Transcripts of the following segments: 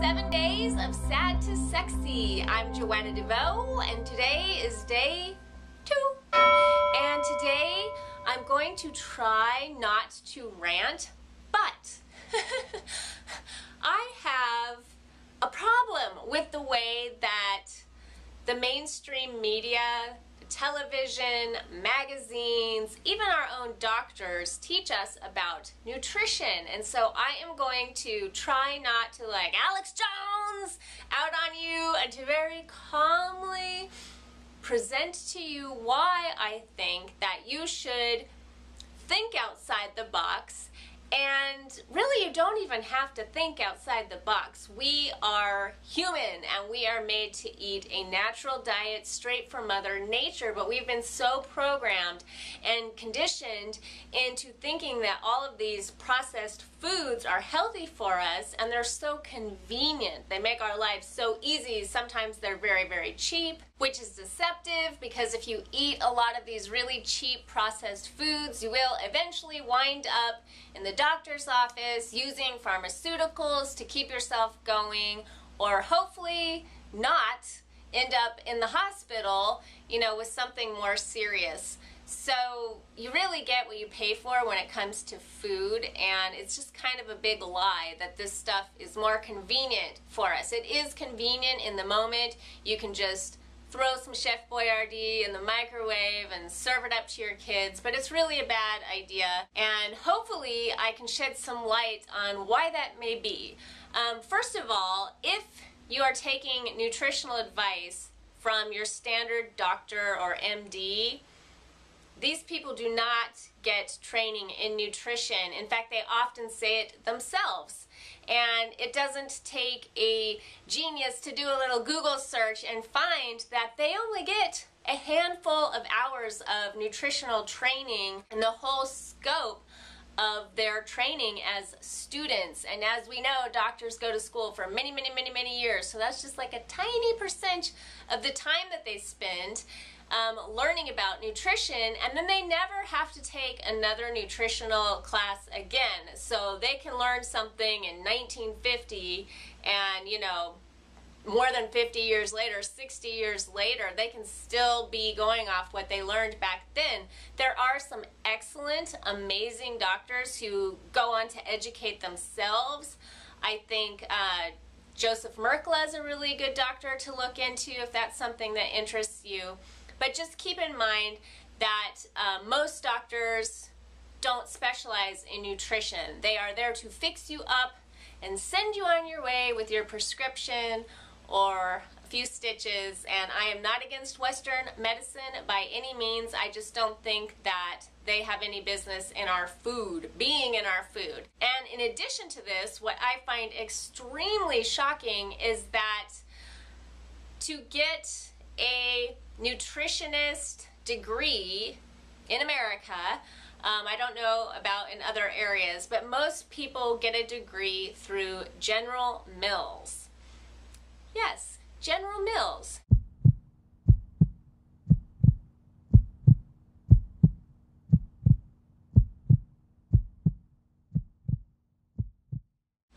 7 days of Sad to Sexy. I'm Joanna DeVoe, and today is day 2. And today I'm going to try not to rant, but I have a problem with the way that the mainstream media, television, magazines, even our own doctors teach us about nutrition. And so I am going to try not to like Alex Jones out on you and to very calmly present to you why I think that you should think outside the box. And really, you don't even have to think outside the box. We are human and we are made to eat a natural diet straight from Mother Nature, but we've been so programmed and conditioned into thinking that all of these processed foods are healthy for us, and they're so convenient. They make our lives so easy. Sometimes they're very, very cheap, which is deceptive, because if you eat a lot of these really cheap processed foods, you will eventually wind up in the doctor's office using pharmaceuticals to keep yourself going, or hopefully not end up in the hospital, with something more serious. So you really get what you pay for when it comes to food, and it's just kind of a big lie that this stuff is more convenient for us. It is convenient in the moment. You can just throw some Chef Boyardee in the microwave and serve it up to your kids, but it's really a bad idea, and hopefully I can shed some light on why that may be. First of all, if you are taking nutritional advice from your standard doctor or MD, these people do not get training in nutrition. In fact, they often say it themselves. And it doesn't take a genius to do a little Google search and find that they only get a handful of hours of nutritional training in the whole scope of their training as students. And as we know, doctors go to school for many, many, many, many years. So that's just like a tiny percent of the time that they spend learning about nutrition, and then they never have to take another nutritional class again. So they can learn something in 1950 and, more than 50 years later, 60 years later, they can still be going off what they learned back then. There are some excellent, amazing doctors who go on to educate themselves. I think Joseph Mercola is a really good doctor to look into if that's something that interests you. But just keep in mind that most doctors don't specialize in nutrition. They are there to fix you up and send you on your way with your prescription or a few stitches. And I am not against Western medicine by any means. I just don't think that they have any business in our food, being in our food. And in addition to this, what I find extremely shocking is that to get a nutritionist degree in America, I don't know about in other areas, but most people get a degree through General Mills. Yes, General Mills.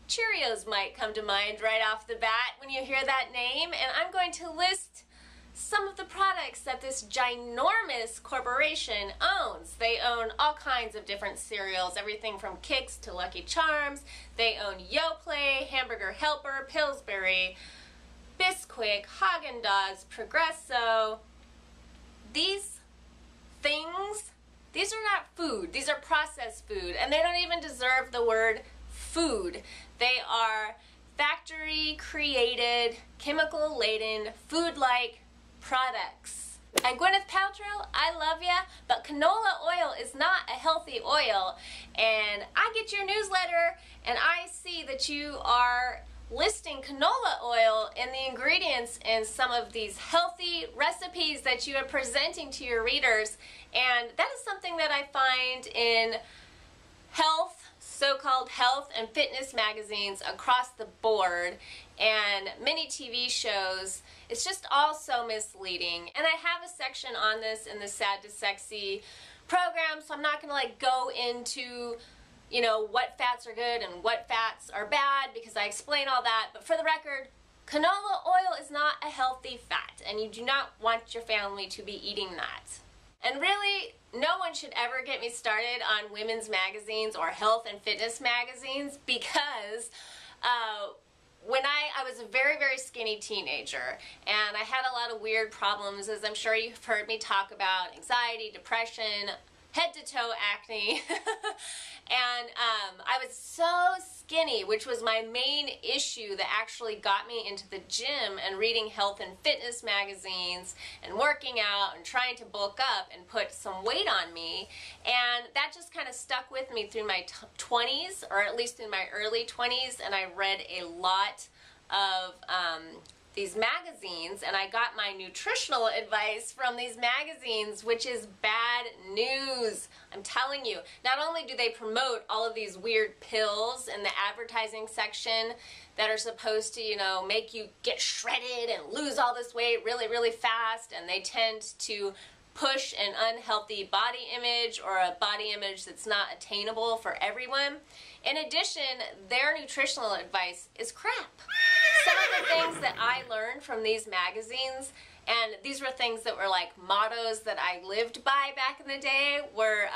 Cheerios might come to mind right off the bat when you hear that name, and I'm going to list some of the products that this ginormous corporation owns. They own all kinds of different cereals, everything from Kix to Lucky Charms. They own Yoplait, Hamburger Helper, Pillsbury, Bisquick, Haagen-Dazs, Progresso. These things, these are not food. These are processed food, and they don't even deserve the word food. They are factory-created, chemical-laden, food-like products. And Gwyneth Paltrow, I love ya, but canola oil is not a healthy oil. And I get your newsletter and I see that you are listing canola oil in the ingredients in some of these healthy recipes that you are presenting to your readers. And that is something that I find in health, so-called health and fitness magazines across the board, and many TV shows. It's just all so misleading. And I have a section on this in the Sad to Sexy program, so I'm not going to go into you know, what fats are good and what fats are bad, because I explain all that. But for the record, canola oil is not a healthy fat, and you do not want your family to be eating that. And really, no one should ever get me started on women's magazines or health and fitness magazines, because when I was a very, very skinny teenager, and I had a lot of weird problems, as I'm sure you've heard me talk about: anxiety, depression, head to toe acne, and I was so skinny, which was my main issue that actually got me into the gym and reading health and fitness magazines and working out and trying to bulk up and put some weight on me. And that just kind of stuck with me through my 20s, or at least in my early 20s, and I read a lot of these magazines, and I got my nutritional advice from these magazines, which is bad news. I'm telling you, not only do they promote all of these weird pills in the advertising section that are supposed to, you know, make you get shredded and lose all this weight really, really fast, and they tend to push an unhealthy body image, or a body image that's not attainable for everyone. In addition, their nutritional advice is crap. Some of the things that I learned from these magazines, and these were things that were like mottos that I lived by back in the day, were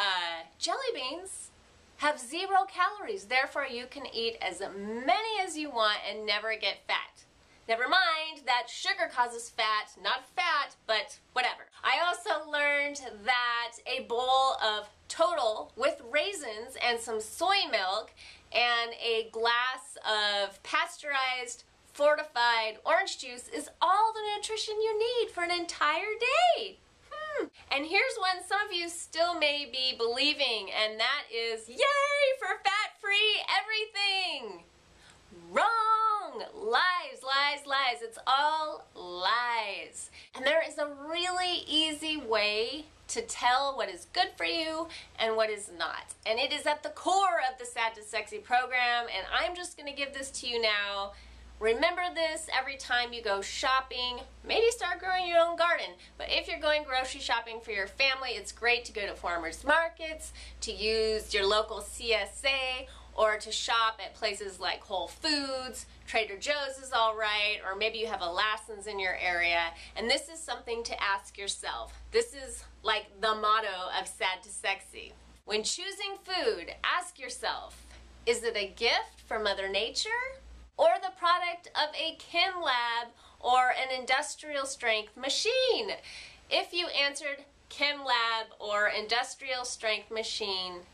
jelly beans have 0 calories, therefore you can eat as many as you want and never get fat. Never mind that sugar causes fat, not fat, but whatever. I also learned that a bowl of Total with raisins and some soy milk and a glass of pasteurized fortified orange juice is all the nutrition you need for an entire day. And here's one some of you still may be believing, and that is, yay for fat-free everything. Wrong! Lies, lies, lies. It's all lies. And there is a really easy way to tell what is good for you and what is not. And it is at the core of the Sad to Sexy program, and I'm just going to give this to you now. Remember this every time you go shopping. Maybe start growing your own garden. But if you're going grocery shopping for your family, it's great to go to farmers markets, to use your local CSA, or to shop at places like Whole Foods. Trader Joe's is all right, or maybe you have a Lassen's in your area. And this is something to ask yourself. This is like the motto of Sad to Sexy. When choosing food, ask yourself, is it a gift from Mother Nature, or the product of a chem lab or an industrial strength machine? If you answered chem lab or industrial strength machine,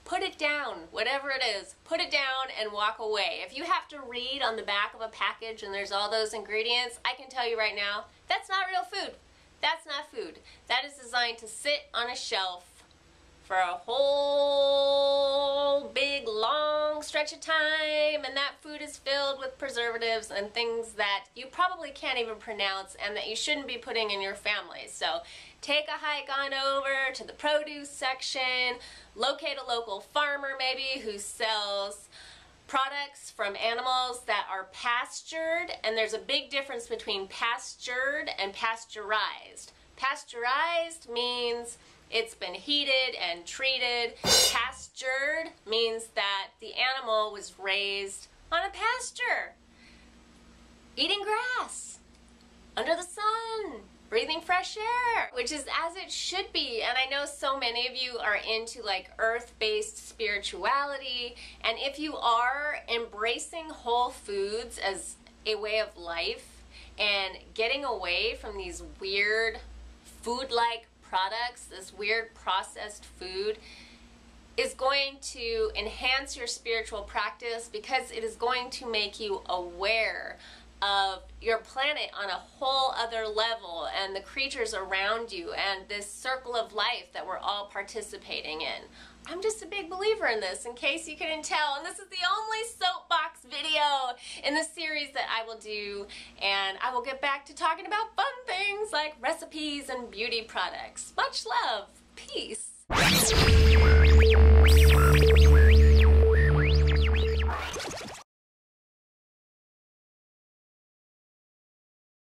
put it down, whatever it is. Put it down and walk away. If you have to read on the back of a package and there's all those ingredients, I can tell you right now, that's not real food. That's not food. That is designed to sit on a shelf for a whole big long stretch of time, and that food is filled with preservatives and things that you probably can't even pronounce and that you shouldn't be putting in your family. So take a hike on over to the produce section, locate a local farmer maybe who sells products from animals that are pastured, and there's a big difference between pastured and pasteurized. Pasteurized means it's been heated and treated. Pastured means that the animal was raised on a pasture, eating grass, under the sun, breathing fresh air, which is as it should be. And I know so many of you are into like earth-based spirituality, and if you are embracing whole foods as a way of life and getting away from these weird food-like products, this weird processed food, is going to enhance your spiritual practice, because it is going to make you aware of your planet on a whole other level and the creatures around you and this circle of life that we're all participating in. I'm just a big believer in this, in case you couldn't tell, and this is the only soapbox video in the series that I will do, and I will get back to talking about fun things like recipes and beauty products. Much love. Peace.